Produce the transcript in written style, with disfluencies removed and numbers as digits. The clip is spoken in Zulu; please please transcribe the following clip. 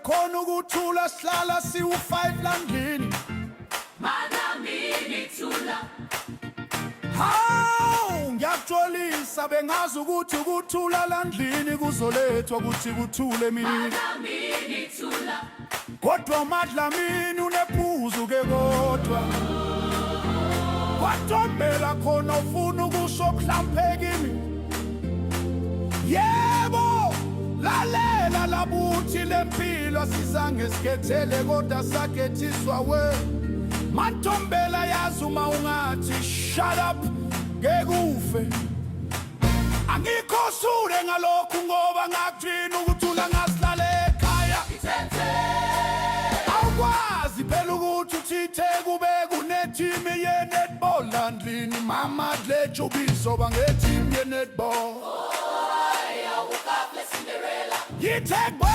khona ukuthula sihlala siwu-5 landlini Madamini thula hawu ngiyakuxolisa bengazi ukuthi ukuthula landlini kuzolethwa ukuthi kuthule mina Madamini thula kodwa uMadlamini unephuzu ke kodwa kwaTombela khona ufuna ukusho mhlampe kimi yebo lalela labuthi lempilo sizange sikhethele kodwa sakhethiswa we maNtombela yazi uma ungathi shut up ngekufe angikho sure ngalokhu ngoba ngakuthina ukuthula ngasihlale ekhaya awukwazi phela ukuthi uthithe kube kunethimi ye-netball landlini mama dlejubiso bangethimi ye-netball Ayawukafle Cinderella yithekwe